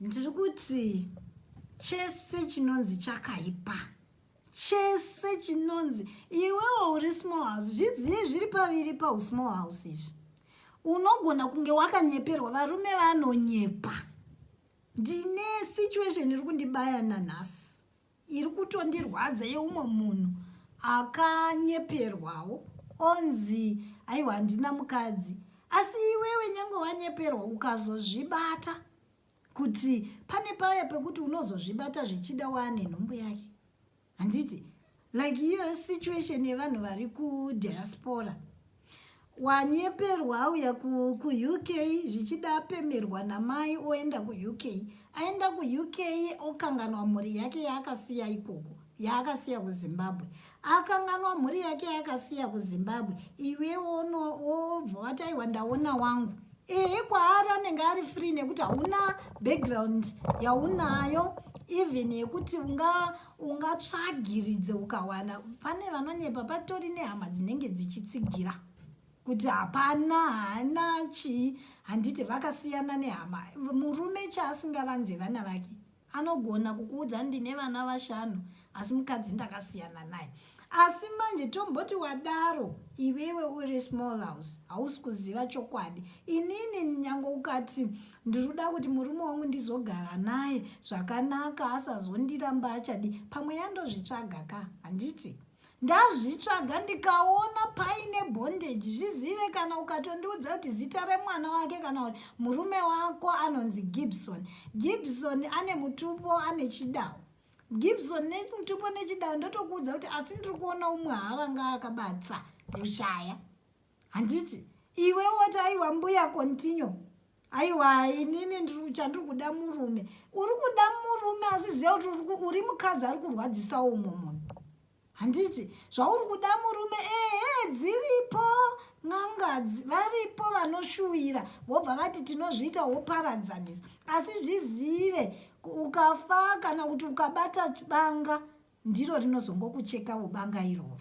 ndiri kuti chese chinonzi chakaipa, chese chinonzi iwewo uri small house, zvizive zviri paviri pausmall house izvi. Unogona kunge wakanyeperwa, varume vanonyepa. Ndine situation iri kundibaya nanhasi, iri kutondirwadza yeumwe munhu akanyeperwawo, onzi aiwa handina mukadzi. Asi iwewe nyange wanyeperwa ukazozvibata kuti pane paya pekuti unozozvibata zvichida wane nhumbu yake. Handiti like iyo situation yevanhu vari kudiaspora, wanyeperwa auya kuUK zvichida apemerwa namai oenda kuUK, aenda kuUK okanganwa mhuri yake yaakasiya ikoko, yaakasiya kuZimbabwe, akanganwa mhuri yake yaakasiya kuZimbabwe. Iwewo wobva wati aiwa ndaona wangu. Kwaari anenge ari free nekuti hauna background yaunayo, even yekuti ungatsvagiridze ukawana. Pane vanonyepa patori nehama dzinenge dzichitsigira kuti hapana, hana chii. Handiti vakasiyana nehama. Murume chaasingavanze vana vake anogona kukuudza ndine vana 5 asi mukadzi ndakasiyana naye. Asi manje tomboti wadaro iwewe uri small house, hausi kuziva chokwadi. Inini nyange ukati ndinoda kuti murume wangu ndizogara naye zvakanaka asazondiramba achadi, pamwe yandozvitsvaga ka. Handiti ndazvitsvaga ndikaona paine bondage. Zvizive kana ukatondiudza kuti zita remwana wake kana kuti murume wako anonzi Gibson, Gibson ane mutupo ane chidau, Gibson nemutupo nechidau, ndotokuudza kuti asi ndiri kuona umwe haranga akabatsa rushaya. Handiti iwe woti aiwa mbuya continue, aiwa inini chandiri kuda murume. Uri kuda murume asi ziva kuti uri mukadzi ari kurwadzisa umwe munhu. Handiti zvauri kuda murume, dziripo n'anga varipo vanoshuwira vobva vati tinozviita woparadzanisa. Asi zvizive ukafa kana kuti ukabata banga ndiro rinozongokucheka banga iroro.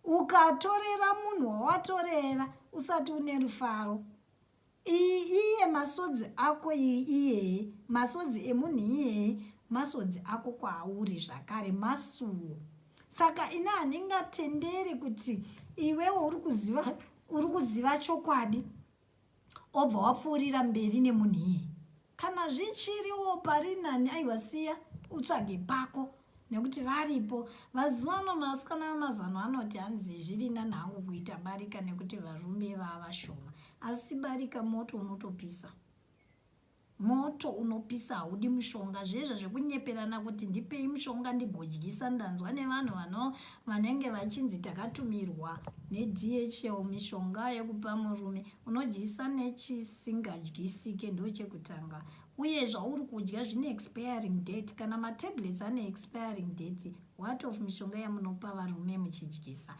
Ukatorera munhu wawatorera usati une rufaro, iye masodzi ako iye, masodzi emunhu iye, masodzi ako kwauri zvakare masuwo. Saka ina handingatenderi kuti iwewo uri kuziva chokwadi obva wapfuurira mberi nemunhu iye. Kana zvichiriwo pari nani, aiwa siya utsvage pako, nekuti varipo. Mazuvano masikana vamazano anoti hanzi zviri nani hangu kuita barika nekuti varume vavashoma. Asi barika moto unotopisa, moto unopisa, haudi mushonga. Zvezvo zvekunyeperana kuti ndipei mushonga ndigodyisa. Ndanzwa nevanhu vanenge vachinzi takatumirwa neDHL mishonga yekupa murume, unodyisa nechisingadyisike, ndo chekutanga. Uye zvauri kudya zvine expiring date. Kana matablets ane expiring date, what of mishonga yamunopa varume muchidyisa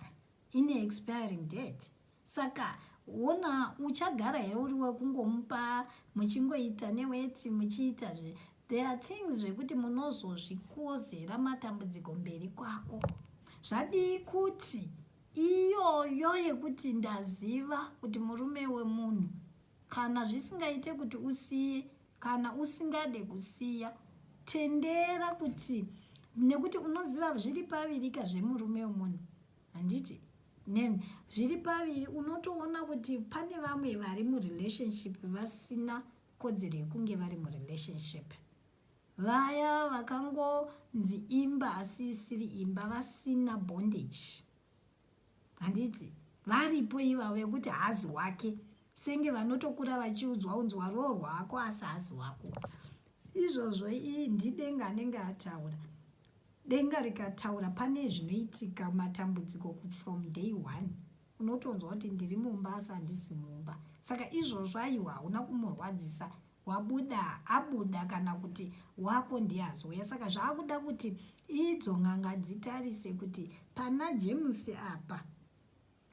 ine expiring date? Saka ona uchagara here uri wekungomupa muchingoita newetsi muchiita zve. There are things zvekuti munozozvikozera matambudziko mberi kwako. Zvadii kuti iyoyo yekuti ndaziva kuti murume wemunhu, kana zvisingaite kuti usiye, kana usingade kusiya, tendera kuti nekuti unoziva zviri pavirika zvemurume wemunhu. Handiti zviri paviri. Unotoona kuti pane vamwe vari murelationship vasina kodzero yekunge vari murelationship. Vaya vakangonzi imba asi isiri imba, vasina bondage. Handiti varipo ivavo yekuti hazi wake, senge vanotokura vachiudzwa unzwa roho rwako asi hazi wako. Izvozvo ndidenga anenge ataura. Denga rikataura pane zvinoitika matambudziko from day 1. Unotonzwa kuti ndiri mumba asi handisi mumba. Saka izvozvo aiwa hauna kumurwadzisa, abuda kana kuti wako ndiye azoya. Saka zvaakuda kuti idzo n'anga dzitarise kuti pana James apa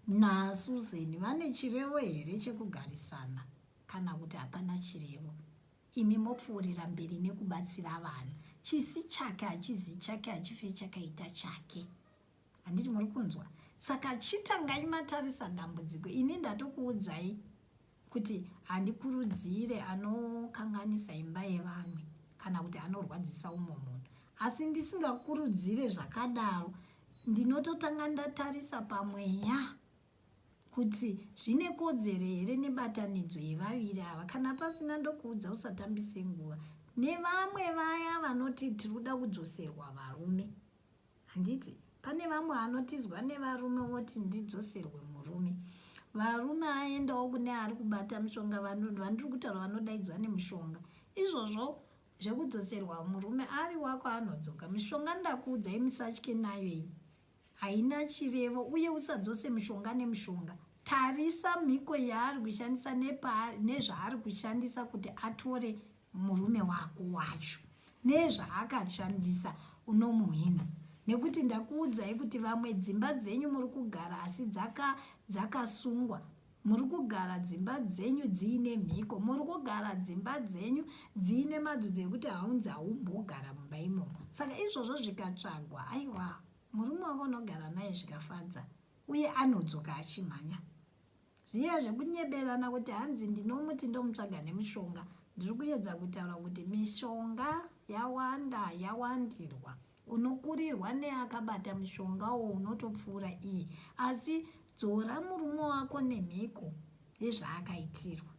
naSusan vane chirevo here chekugarisana, kana kuti hapana chirevo. Imi mopfuurira mberi nekubatsira vanhu. Chisi chake hachizi chake, hachife chakaita chake. Handiti muri kunzwa? Saka chitangai matarisa dambudziko. Ini ndatokuudzai kuti handikurudzire anokanganisa imba yevanhu. kana kuti anorwadzisa umwe munhu. Asi ndisingakurudzire zvakadaro, ndinototanga ndatarisa pamweya kuti zvine kodzero here nebatanidzo yevaviri ava. Kana pasina ndokuudza usatambise nguva. Nevamwe vaya vanoti tirikuda kudzoserwa varume. Handiti pane vamwe vanotizwa nevarume voti ndidzoserwe murume. Varume aendawo kune ari kubata mishonga, vandiri kutaura vanodaidzwa nemushonga. Izvozvo zvekudzoserwa murume ari wako anodzoka. Mishonga ndakuudzai musatye nayo iyi. Haina chirevo, uye usadzose mishonga nemushonga. Tarisa mhiko yaari kushandisa nezvaari kushandisa kuti atore murume wako wacho. Nezvaakashandisa unomuhina. Nekuti ndakuudzai kuti vamwe dzimba dzenyu muri kugara asi dzakasungwa. Muri kugara dzimba dzenyu dziine mhiko. Muri kugara dzimba dzenyu dziine madzodzo ekuti haunzi haumbogara mumba imomo. Saka izvozvo zvikatsvagwa, aiwa, murume wako unogara naye zvikafadza. Uye anodzoka achimhanya. Zviya zvekunyeberana kuti hanzi ndinomuti ndomutsvaga nemishonga. Ndiri kuedza kutaura kuti mishonga yawanda, yawandirwa. Unokurirwa neakabata mushongawo unotopfuura iyi. Asi dzora murume wako nemhiko yezvaakaitirwa.